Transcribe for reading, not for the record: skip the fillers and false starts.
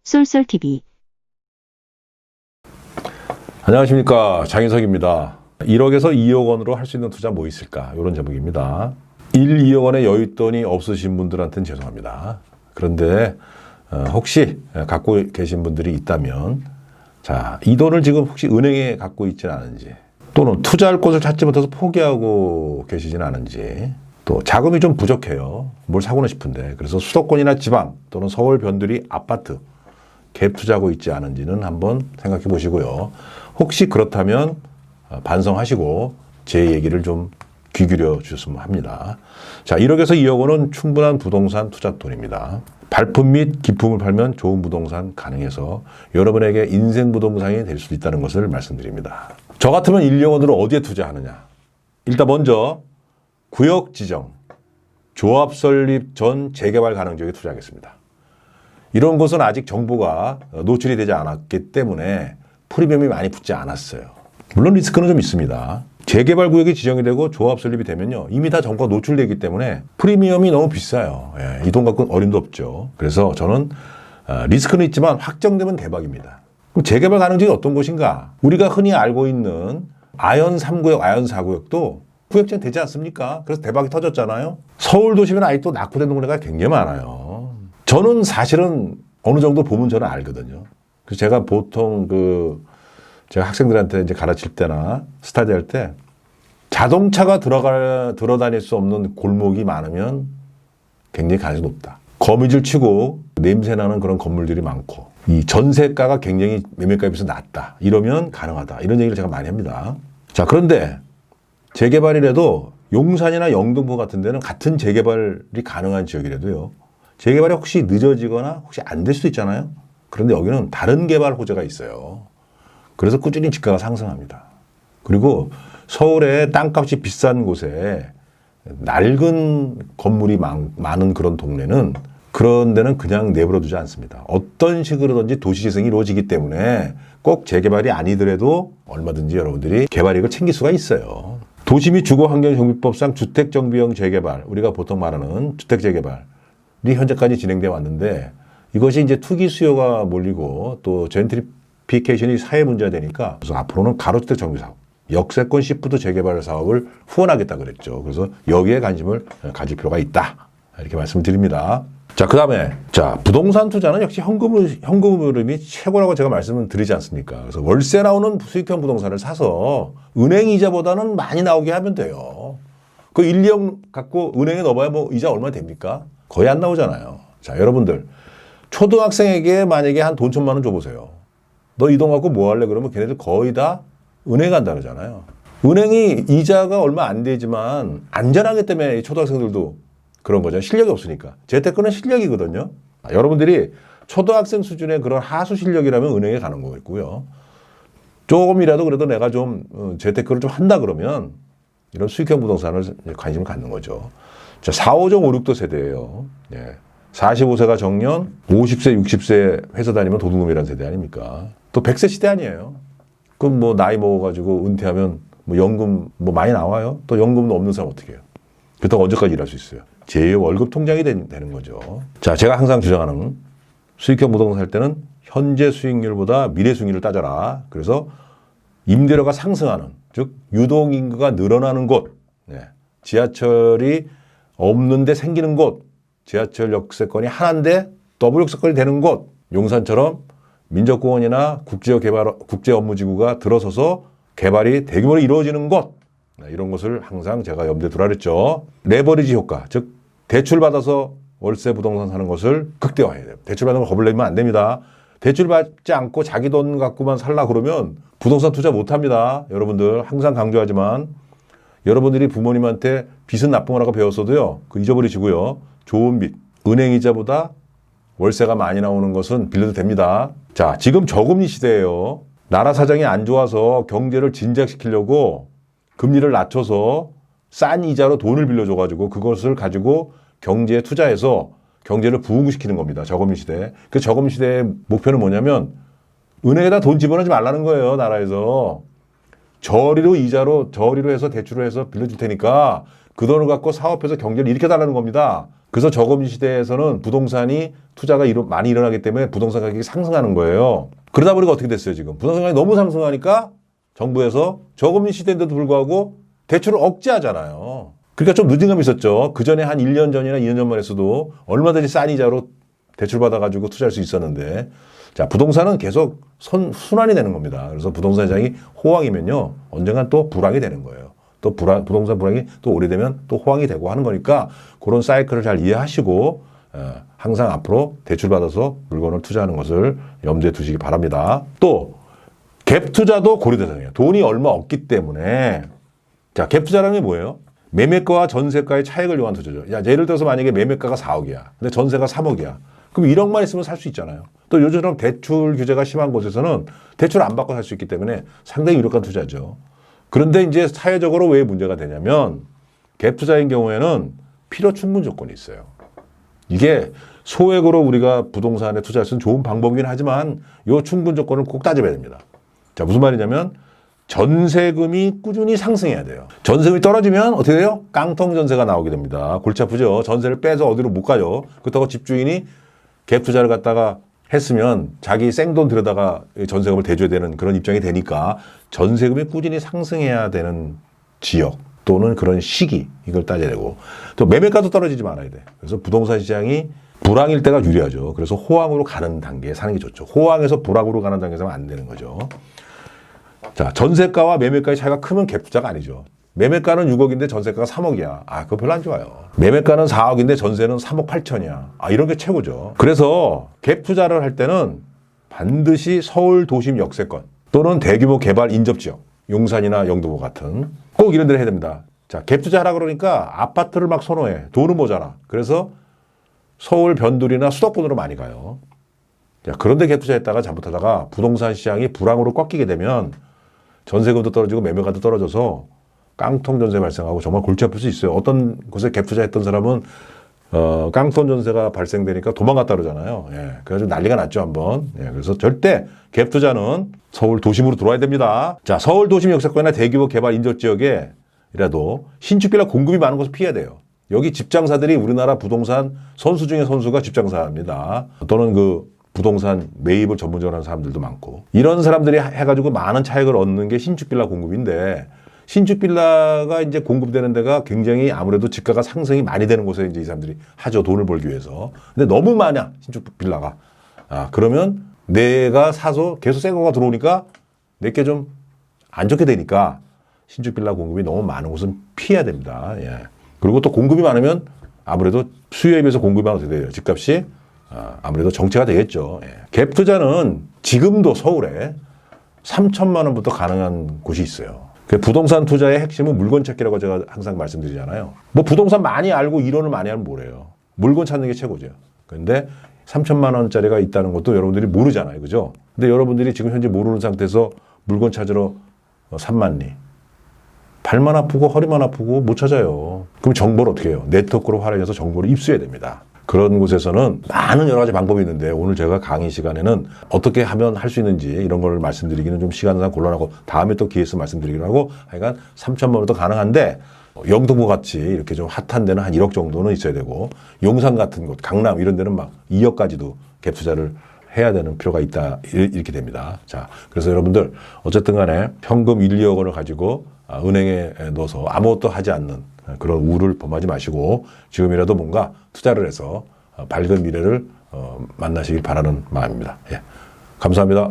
쏠쏠TV. 안녕하십니까, 장인석입니다. 1억에서 2억 원으로 할 수 있는 투자 뭐 있을까, 이런 제목입니다. 1, 2억 원의 여윳돈이 없으신 분들한테는 죄송합니다. 그런데 혹시 갖고 계신 분들이 있다면, 자, 이 돈을 지금 혹시 은행에 갖고 있지는 않은지, 또는 투자할 곳을 찾지 못해서 포기하고 계시지는 않은지, 또 자금이 좀 부족해요. 뭘 사고는 싶은데. 그래서 수도권이나 지방 또는 서울 변두리 아파트 갭 투자하고 있지 않은지는 한번 생각해 보시고요. 혹시 그렇다면 반성하시고 제 얘기를 좀 귀 기울여 주셨으면 합니다. 자, 1억에서 2억 원은 충분한 부동산 투자 돈입니다. 발품 및 기품을 팔면 좋은 부동산 가능해서 여러분에게 인생 부동산이 될 수 있다는 것을 말씀드립니다. 저 같으면 1, 2억 원으로 어디에 투자하느냐? 일단 먼저 구역 지정, 조합 설립 전 재개발 가능 지역에 투자하겠습니다. 이런 곳은 아직 정보가 노출이 되지 않았기 때문에 프리미엄이 많이 붙지 않았어요. 물론 리스크는 좀 있습니다. 재개발 구역이 지정이 되고 조합 설립이 되면요, 이미 다 정보가 노출되기 때문에 프리미엄이 너무 비싸요. 이 돈 갖고는 어림도 없죠. 그래서 저는 리스크는 있지만 확정되면 대박입니다. 그럼 재개발 가능 지역이 어떤 곳인가? 우리가 흔히 알고 있는 아연 3구역, 아연 4구역도 구역지는 되지 않습니까? 그래서 대박이 터졌잖아요. 서울 도심에는 아직도 낙후된 동네가 굉장히 많아요. 저는 사실은 어느 정도 보면 저는 알거든요. 그래서 제가 보통 제가 학생들한테 이제 가르칠 때나 스타디 할 때 자동차가 들어다닐 수 없는 골목이 많으면 굉장히 가능성이 높다. 거미줄 치고 냄새나는 그런 건물들이 많고 이 전세가가 굉장히 매매가에 비해서 낮다. 이러면 가능하다. 이런 얘기를 제가 많이 합니다. 자, 그런데 재개발이라도 용산이나 영등포 같은 데는 같은 재개발이 가능한 지역이라도요, 재개발이 혹시 늦어지거나 혹시 안 될 수도 있잖아요. 그런데 여기는 다른 개발 호재가 있어요. 그래서 꾸준히 집가가 상승합니다. 그리고 서울의 땅값이 비싼 곳에 낡은 건물이 많은 그런 동네는, 그런 데는 그냥 내버려 두지 않습니다. 어떤 식으로든지 도시재생이 이루어지기 때문에 꼭 재개발이 아니더라도 얼마든지 여러분들이 개발이익을 챙길 수가 있어요. 도시 및 주거환경정비법상 주택정비형 재개발, 우리가 보통 말하는 주택재개발이 현재까지 진행되어 왔는데, 이것이 이제 투기 수요가 몰리고 또 젠트리피케이션이 사회 문제가 되니까, 그래서 앞으로는 가로주택 정비 사업, 역세권 시프트 재개발 사업을 후원하겠다 그랬죠. 그래서 여기에 관심을 가질 필요가 있다, 이렇게 말씀드립니다. 자, 그 다음에, 자, 부동산 투자는 역시 현금 흐름이 최고라고 제가 말씀을 드리지 않습니까? 그래서 월세 나오는 수익형 부동산을 사서 은행 이자보다는 많이 나오게 하면 돼요. 그 1, 2억 갖고 은행에 넣어봐야 뭐 이자 얼마 됩니까? 거의 안 나오잖아요. 자, 여러분들, 초등학생에게 만약에 한 돈 1,000만 원 줘보세요. 너 이 돈 갖고 뭐 할래? 그러면 걔네들 거의 다 은행 간다 그러잖아요. 은행이 이자가 얼마 안 되지만 안전하기 때문에 초등학생들도 그런 거죠. 실력이 없으니까. 재테크는 실력이거든요. 여러분들이 초등학생 수준의 그런 하수 실력이라면 은행에 가는 거겠고요. 조금이라도 그래도 내가 좀 재테크를 좀 한다 그러면 이런 수익형 부동산을 관심을 갖는 거죠. 자, 4, 5정 5, 6도 세대예요. 45세가 정년, 50세, 60세 회사 다니면 도둑놈이라는 세대 아닙니까? 또 100세 시대 아니에요. 그럼 뭐 나이 먹어가지고 은퇴하면 뭐 연금 뭐 많이 나와요? 또 연금도 없는 사람 어떻게 해요? 그렇다고 언제까지 일할 수 있어요? 제 월급 통장이 되는 거죠. 자, 제가 항상 주장하는 수익형 부동산 살 때는 현재 수익률보다 미래 수익률을 따져라. 그래서 임대료가 상승하는, 즉 유동인구가 늘어나는 곳, 지하철이 없는데 생기는 곳, 지하철 역세권이 하나인데 더블 역세권이 되는 곳, 용산처럼 민족공원이나 국제 업무지구가 들어서서 개발이 대규모로 이루어지는 곳, 이런 것을 항상 제가 염두에 두라 그랬죠. 레버리지 효과, 즉 대출받아서 월세 부동산 사는 것을 극대화해야 돼요. 대출받는 걸 겁을 내면 안 됩니다. 대출받지 않고 자기 돈 갖고만 살라 그러면 부동산 투자 못합니다. 여러분들 항상 강조하지만, 여러분들이 부모님한테 빚은 나쁜 거라고 배웠어도요, 그 잊어버리시고요. 좋은 빚, 은행 이자보다 월세가 많이 나오는 것은 빌려도 됩니다. 자, 지금 저금리 시대예요. 나라 사정이 안 좋아서 경제를 진작시키려고 금리를 낮춰서 싼 이자로 돈을 빌려줘가지고 그것을 가지고 경제에 투자해서 경제를 부흥시키는 겁니다. 저금리 시대. 그 저금리 시대의 목표는 뭐냐면 은행에다 돈 집어넣지 말라는 거예요. 나라에서. 저리로 해서 대출을 해서 빌려줄 테니까 그 돈을 갖고 사업해서 경제를 일으켜달라는 겁니다. 그래서 저금리 시대에서는 부동산이 투자가 많이 일어나기 때문에 부동산 가격이 상승하는 거예요. 그러다 보니까 어떻게 됐어요, 지금? 부동산 가격이 너무 상승하니까 정부에서 저금리 시대인데도 불구하고 대출을 억제하잖아요. 그러니까 좀 늦은 감이 있었죠. 그 전에 한 1년 전이나 2년 전만 했어도 얼마든지 싼 이자로 대출 받아가지고 투자할 수 있었는데, 자, 부동산은 계속 순환이 되는 겁니다. 그래서 부동산 시장이 호황이면요, 언젠간 또 불황이 되는 거예요. 또 부동산 불황이 또 오래되면 또 호황이 되고 하는 거니까 그런 사이클을 잘 이해하시고 항상 앞으로 대출 받아서 물건을 투자하는 것을 염두에 두시기 바랍니다. 또 갭 투자도 고려 대상이에요. 돈이 얼마 없기 때문에. 자, 갭 투자라는 게 뭐예요? 매매가와 전세가의 차익을 이용한 투자죠. 야, 예를 들어서 만약에 매매가가 4억이야. 근데 전세가 3억이야. 그럼 1억만 있으면 살 수 있잖아요. 또 요즘처럼 대출 규제가 심한 곳에서는 대출 안 받고 살 수 있기 때문에 상당히 유력한 투자죠. 그런데 이제 사회적으로 왜 문제가 되냐면 갭 투자인 경우에는 필요 충분 조건이 있어요. 이게 소액으로 우리가 부동산에 투자할 수 있는 좋은 방법이긴 하지만 이 충분 조건을 꼭 따져봐야 됩니다. 자, 무슨 말이냐면 전세금이 꾸준히 상승해야 돼요. 전세금이 떨어지면 어떻게 돼요? 깡통 전세가 나오게 됩니다. 골치 아프죠. 전세를 빼서 어디로 못 가죠. 그렇다고 집주인이 갭 투자를 갖다가 했으면 자기 생돈 들여다가 전세금을 대줘야 되는 그런 입장이 되니까 전세금이 꾸준히 상승해야 되는 지역 또는 그런 시기, 이걸 따져야 되고, 또 매매가도 떨어지지 말아야 돼. 그래서 부동산 시장이 불황일 때가 유리하죠. 그래서 호황으로 가는 단계에 사는 게 좋죠. 호황에서 불황으로 가는 단계에서는 안 되는 거죠. 자, 전세가와 매매가의 차이가 크면 갭 투자가 아니죠. 매매가는 6억인데 전세가가 3억이야. 아, 그거 별로 안 좋아요. 매매가는 4억인데 전세는 3억 8천이야. 아, 이런 게 최고죠. 그래서 갭 투자를 할 때는 반드시 서울 도심 역세권 또는 대규모 개발 인접지역, 용산이나 영등포 같은 꼭 이런 데를 해야 됩니다. 자, 갭 투자하라 그러니까 아파트를 막 선호해. 돈은 모자라. 그래서 서울 변두리나 수도권으로 많이 가요. 자, 그런데 갭 투자했다가 잘못하다가 부동산 시장이 불황으로 꺾이게 되면 전세금도 떨어지고 매매가도 떨어져서 깡통 전세 발생하고 정말 골치 아플 수 있어요. 어떤 곳에 갭 투자했던 사람은 깡통 전세가 발생되니까 도망갔다 그러잖아요. 예, 그래가지고 난리가 났죠, 한번. 예, 그래서 절대 갭 투자는 서울 도심으로 들어와야 됩니다. 자, 서울 도심 역세권이나 대규모 개발 인접 지역에라도 신축 빌라 공급이 많은 곳을 피해야 돼요. 여기 집장사들이 우리나라 부동산 선수 중에 선수가 집장사입니다. 또는 그 부동산 매입을 전문적으로 하는 사람들도 많고, 이런 사람들이 해가지고 많은 차익을 얻는 게 신축 빌라 공급인데, 신축 빌라가 이제 공급되는 데가 굉장히 아무래도 집가가 상승이 많이 되는 곳에 이제 이 사람들이 하죠. 돈을 벌기 위해서. 근데 너무 많아, 신축 빌라가. 아, 그러면 내가 사서 계속 새 거가 들어오니까 내게 좀 안 좋게 되니까 신축 빌라 공급이 너무 많은 곳은 피해야 됩니다. 예. 그리고 또 공급이 많으면 아무래도 수요에 비해서 공급이 많아서 어떻게 돼요? 집값이 아무래도 정체가 되겠죠. 예. 갭 투자는 지금도 서울에 3천만 원부터 가능한 곳이 있어요. 그 부동산 투자의 핵심은 물건 찾기라고 제가 항상 말씀드리잖아요. 뭐 부동산 많이 알고 이론을 많이 하면 뭐래요? 물건 찾는 게 최고죠. 그런데 3천만 원짜리가 있다는 것도 여러분들이 모르잖아요. 그죠? 근데 여러분들이 지금 현재 모르는 상태에서 물건 찾으러 산만리. 발만 아프고 허리만 아프고 못 찾아요. 그럼 정보를 어떻게 해요? 네트워크로 활용해서 정보를 입수해야 됩니다. 그런 곳에서는 많은 여러 가지 방법이 있는데 오늘 제가 강의 시간에는 어떻게 하면 할 수 있는지 이런 걸 말씀드리기는 좀 시간상 곤란하고 다음에 또 기회 있으면 말씀드리기로 하고, 하여간 3천만 원도 가능한데 영등포 같이 이렇게 좀 핫한 데는 한 1억 정도는 있어야 되고, 용산 같은 곳, 강남 이런 데는 막 2억까지도 갭 투자를 해야 되는 필요가 있다, 이렇게 됩니다. 자, 그래서 여러분들 어쨌든 간에 현금 1, 2억 원을 가지고 은행에 넣어서 아무것도 하지 않는 그런 우를 범하지 마시고 지금이라도 뭔가 투자를 해서 밝은 미래를 만나시길 바라는 마음입니다. 예. 감사합니다.